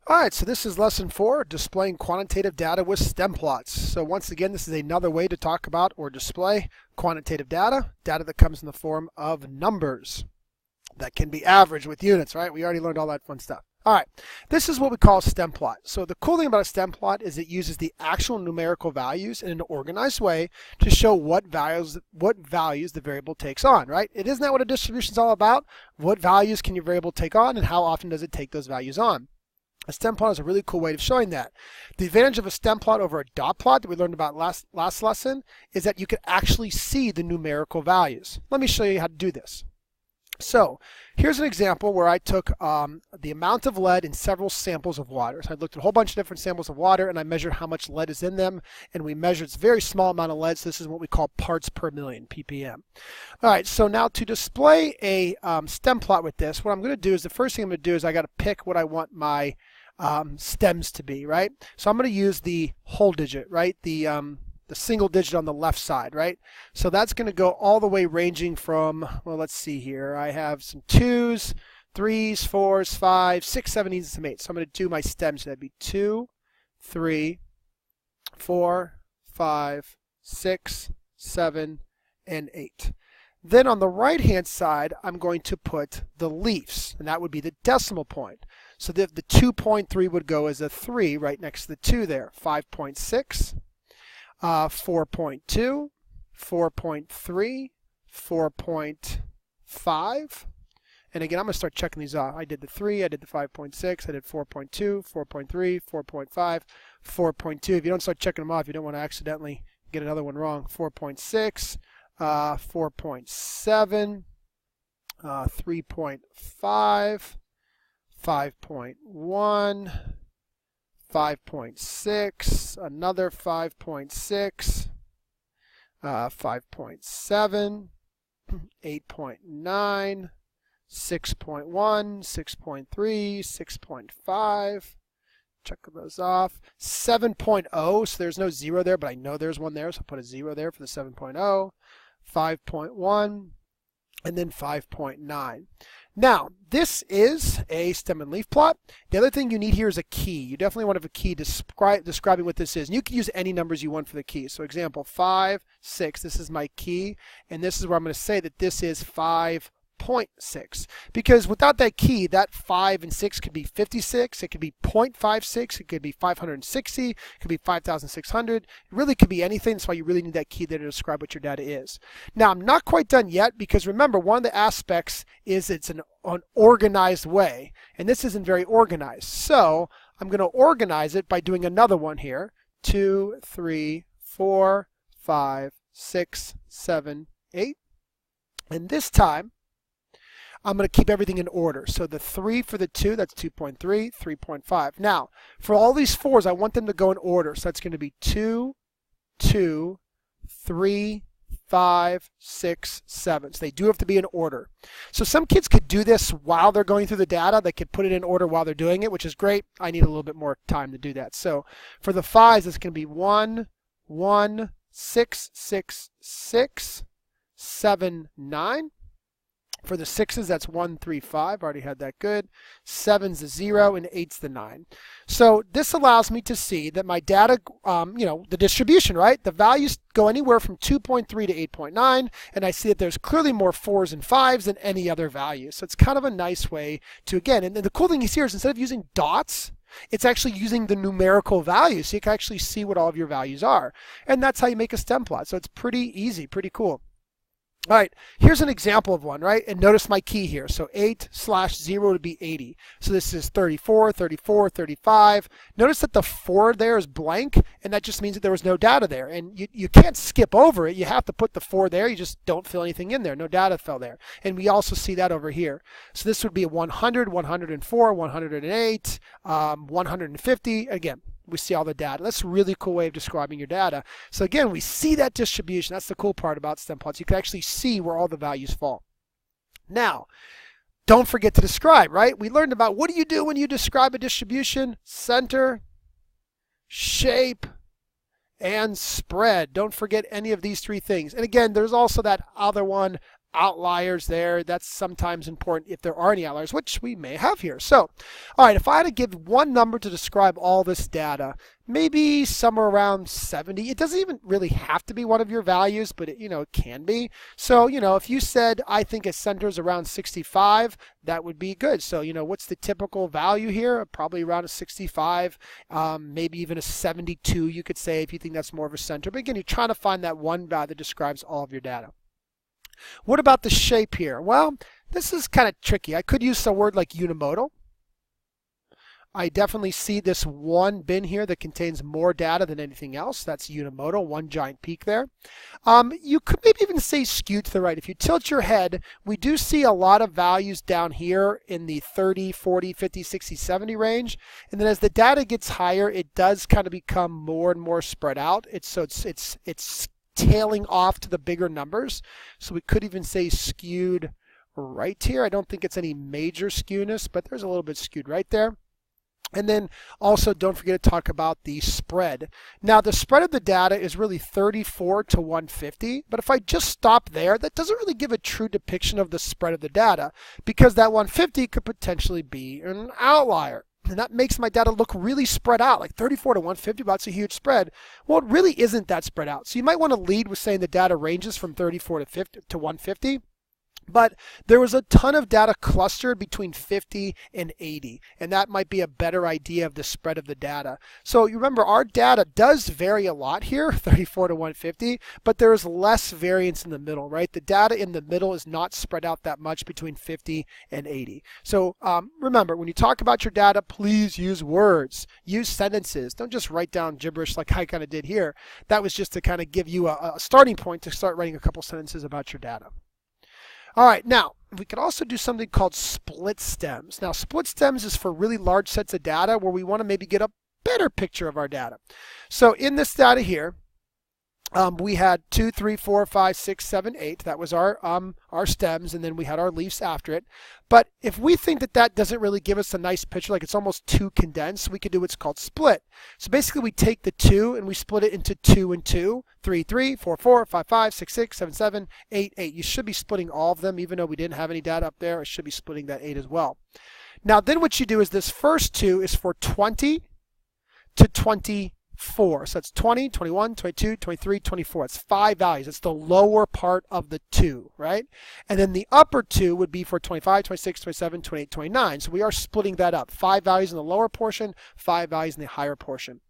All right, so this is lesson 4, displaying quantitative data with stem plots. So once again, this is another way to talk about or display quantitative data, data that comes in the form of numbers that can be averaged with units, right? We already learned all that fun stuff. All right, this is what we call a stem plot. So the cool thing about a stem plot is it uses the actual numerical values in an organized way to show what values the variable takes on, right? It isn't that what a distribution is all about? What values can your variable take on and how often does it take those values on? A stem plot is a really cool way of showing that. The advantage of a stem plot over a dot plot that we learned about last lesson is that you can actually see the numerical values. Let me show you how to do this. So here's an example where I took the amount of lead in several samples of water. So I looked at a whole bunch of different samples of water and I measured how much lead is in them, and we measured a very small amount of lead, so this is what we call parts per million, ppm. All right, so now to display a stem plot with this, what I'm going to do is the first thing I'm going to do is I got to pick what I want my stems to be, right? So I'm going to use the whole digit, right? The single digit on the left side, right? So that's going to go all the way ranging from, well, let's see here. I have some 2s, 3s, 4s, 5s, 6, 7, 8, and some 8s. So I'm going to do my stems. That'd be 2, 3, 4, 5, 6, 7, and 8. Then on the right-hand side, I'm going to put the leaves, and that would be the decimal point. So the 2.3 would go as a 3 right next to the 2 there. 5.6, 4.2, 4.3, 4.5. And again, I'm going to start checking these off. I did the 3, I did the 5.6, I did 4.2, 4.3, 4.5, 4.2. If you don't start checking them off, you don't want to accidentally get another one wrong. 4.6. 4.7, 3.5, 5.1, 5.6, another 5.6, 5.7, 8.9, 6.1, 6.3, 6.5. Check those off. 7.0, so there's no 0 there, but I know there's one there, so I'll put a 0 there for the 7.0. 5.1, and then 5.9. Now, this is a stem and leaf plot. The other thing you need here is a key. You definitely want to have a key describing what this is. And you can use any numbers you want for the key. So example 5, 6, this is my key, and this is where I'm going to say that this is 5.6. Because without that key, that 5 and 6 could be 56, it could be 0.56, it could be 560, it could be 5,600. It really could be anything. That's why you really need that key there to describe what your data is. Now, I'm not quite done yet because remember, one of the aspects is it's an organized way, and this isn't very organized. So I'm going to organize it by doing another one here. 2, 3, 4, 5, 6, 7, 8. And this time, I'm going to keep everything in order. So the 3 for the 2, that's 2.3, 3.5. Now, for all these 4s, I want them to go in order. So that's going to be 2, 2, 3, 5, 6, 7. So they do have to be in order. So some kids could do this while they're going through the data. They could put it in order while they're doing it, which is great. I need a little bit more time to do that. So for the 5s, it's going to be 1, 1, 6, 6, 6, 7, 9. For the 6s, that's 1, 3, 5. Already had that good. 7's the 0, and 8's the 9. So this allows me to see that my data, the distribution, right? The values go anywhere from 2.3 to 8.9, and I see that there's clearly more 4s and 5s than any other value. So it's kind of a nice way to, again, and the cool thing is here is instead of using dots, it's actually using the numerical values, so you can actually see what all of your values are. And that's how you make a stem plot. So it's pretty easy, pretty cool. All right, here's an example of one, right? And notice my key here. So 8/0 would be 80. So this is 34, 34, 35. Notice that the 4 there is blank, and that just means that there was no data there. And you can't skip over it. You have to put the 4 there. You just don't fill anything in there. No data fell there. And we also see that over here. So this would be a 100, 104, 108, 150. Again, we see all the data. That's a really cool way of describing your data. So again, we see that distribution. That's the cool part about stem plots. You can actually see where all the values fall. Now, don't forget to describe, right? We learned about what do you do when you describe a distribution? Center, shape, and spread. Don't forget any of these 3 things. And again, there's also that other one, outliers there. That's sometimes important if there are any outliers, which we may have here. So, all right, if I had to give one number to describe all this data, maybe somewhere around 70. It doesn't even really have to be one of your values, but it can be. So, if you said, I think a center is around 65, that would be good. So, what's the typical value here? Probably around a 65, maybe even a 72, you could say, if you think that's more of a center. But again, you're trying to find that one value that describes all of your data. What about the shape here? Well, this is kind of tricky. I could use a word like unimodal. I definitely see this one bin here that contains more data than anything else. That's unimodal, one giant peak there. You could maybe even say skewed to the right. If you tilt your head, we do see a lot of values down here in the 30, 40, 50, 60, 70 range. And then as the data gets higher, it does kind of become more and more spread out. It's tailing off to the bigger numbers. So we could even say skewed right here. I don't think it's any major skewness, but there's a little bit skewed right there. And then also don't forget to talk about the spread. Now the spread of the data is really 34 to 150, but if I just stop there, that doesn't really give a true depiction of the spread of the data, because that 150 could potentially be an outlier. And that makes my data look really spread out, like 34 to 150, but that's a huge spread. Well, it really isn't that spread out. So you might want to lead with saying the data ranges from 34 to 150. But there was a ton of data clustered between 50 and 80, and that might be a better idea of the spread of the data. So you remember, our data does vary a lot here, 34 to 150, but there is less variance in the middle, right? The data in the middle is not spread out that much between 50 and 80. So remember, when you talk about your data, please use words, use sentences. Don't just write down gibberish like I kind of did here. That was just to kind of give you a starting point to start writing a couple sentences about your data. All right, now we could also do something called split stems. Now, split stems is for really large sets of data where we want to maybe get a better picture of our data. So in this data here, we had 2, 3, 4, 5, 6, 7, 8. That was our stems, and then we had our leaves after it. But if we think that that doesn't really give us a nice picture, like it's almost too condensed, we could do what's called split. So basically we take the 2 and we split it into 2 and 2, 3, 3, 4, 4, 5, 5, 6, 6, 7, 7, 8, 8. You should be splitting all of them, even though we didn't have any data up there. I should be splitting that 8 as well. Now then what you do is this first 2 is for 20 to 24. So that's 20, 21, 22, 23, 24. It's 5 values. It's the lower part of the 2, right? And then the upper 2 would be for 25, 26, 27, 28, 29. So we are splitting that up. 5 values in the lower portion, 5 values in the higher portion.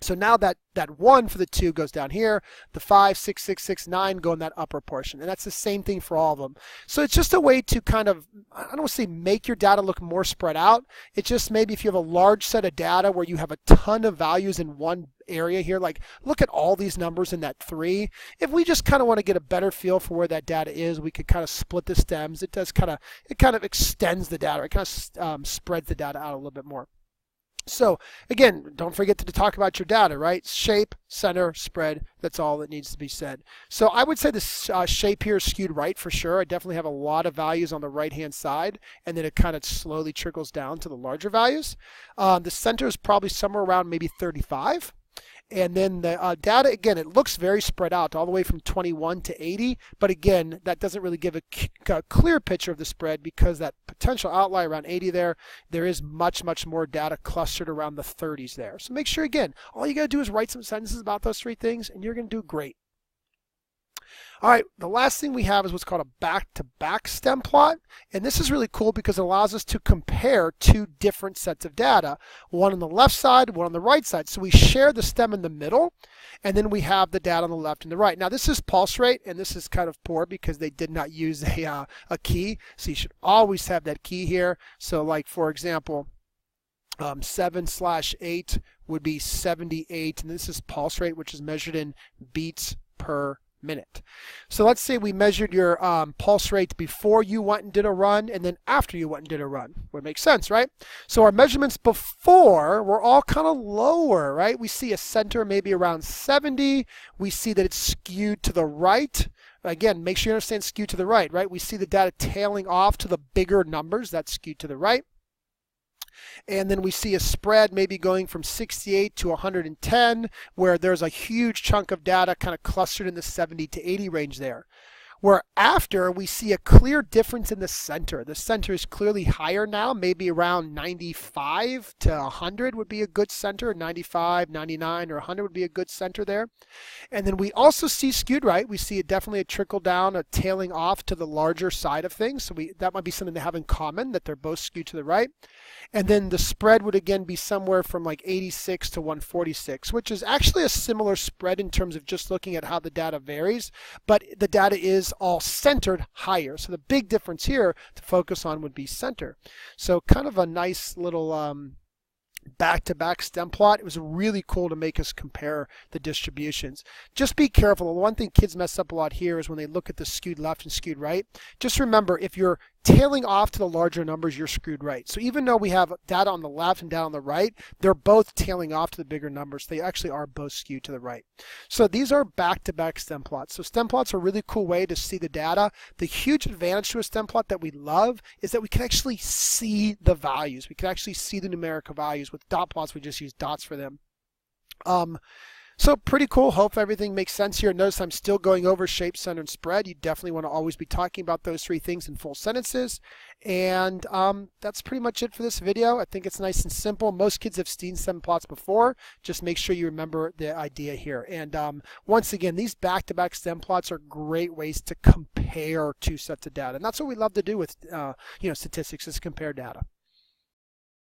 So now that 1 for the 2 goes down here, the 5, 6, 6, 6, 9 go in that upper portion. And that's the same thing for all of them. So it's just a way to kind of, I don't want to say make your data look more spread out. It's just maybe if you have a large set of data where you have a ton of values in one area here, like look at all these numbers in that 3. If we just kind of want to get a better feel for where that data is, we could kind of split the stems. It kind of extends the data. It kind of spreads the data out a little bit more. So again, don't forget to talk about your data, right? Shape, center, spread, that's all that needs to be said. So I would say this shape here is skewed right for sure. I definitely have a lot of values on the right hand side, and then it kind of slowly trickles down to the larger values. The center is probably somewhere around maybe 35. And then the data, again, it looks very spread out all the way from 21 to 80. But again, that doesn't really give a clear picture of the spread, because that potential outlier around 80 there is much, much more data clustered around the 30s there. So make sure, again, all you got to do is write some sentences about those 3 things, and you're going to do great. All right, the last thing we have is what's called a back-to-back stem plot. And this is really cool because it allows us to compare 2 different sets of data, one on the left side, one on the right side. So we share the stem in the middle, and then we have the data on the left and the right. Now this is pulse rate, and this is kind of poor because they did not use a key. So you should always have that key here. So like, for example, 7/8 would be 78, and this is pulse rate, which is measured in beats per minute. So let's say we measured your pulse rate before you went and did a run, and then after you went and did a run. Would make sense, right? So our measurements before were all kind of lower, right? We see a center maybe around 70. We see that it's skewed to the right. Again, make sure you understand skewed to the right, right? We see the data tailing off to the bigger numbers. That's skewed to the right. And then we see a spread maybe going from 68 to 110, where there's a huge chunk of data kind of clustered in the 70 to 80 range there. Where after, we see a clear difference in the center. The center is clearly higher now, maybe around 95 to 100 would be a good center. 95, 99, or 100 would be a good center there. And then we also see skewed right. We see definitely a trickle down, a tailing off to the larger side of things. So that might be something they have in common, that they're both skewed to the right. And then the spread would again be somewhere from like 86 to 146, which is actually a similar spread in terms of just looking at how the data varies, but the data is all centered higher. So the big difference here to focus on would be center. So kind of a nice little back-to-back stem plot. It was really cool to make us compare the distributions. Just be careful. The one thing kids mess up a lot here is when they look at the skewed left and skewed right. Just remember, if you're tailing off to the larger numbers, you're screwed right. So even though we have data on the left and data on the right, they're both tailing off to the bigger numbers. They actually are both skewed to the right. So these are back-to-back stem plots. So stem plots are a really cool way to see the data. The huge advantage to a stem plot that we love is that we can actually see the values. We can actually see the numerical values. With dot plots, we just use dots for them. So pretty cool. Hope everything makes sense here. Notice I'm still going over shape, center, and spread. You definitely want to always be talking about those three things in full sentences. And that's pretty much it for this video. I think it's nice and simple. Most kids have seen stem plots before. Just make sure you remember the idea here. And once again, these back-to-back stem plots are great ways to compare two sets of data. And that's what we love to do with statistics, is compare data.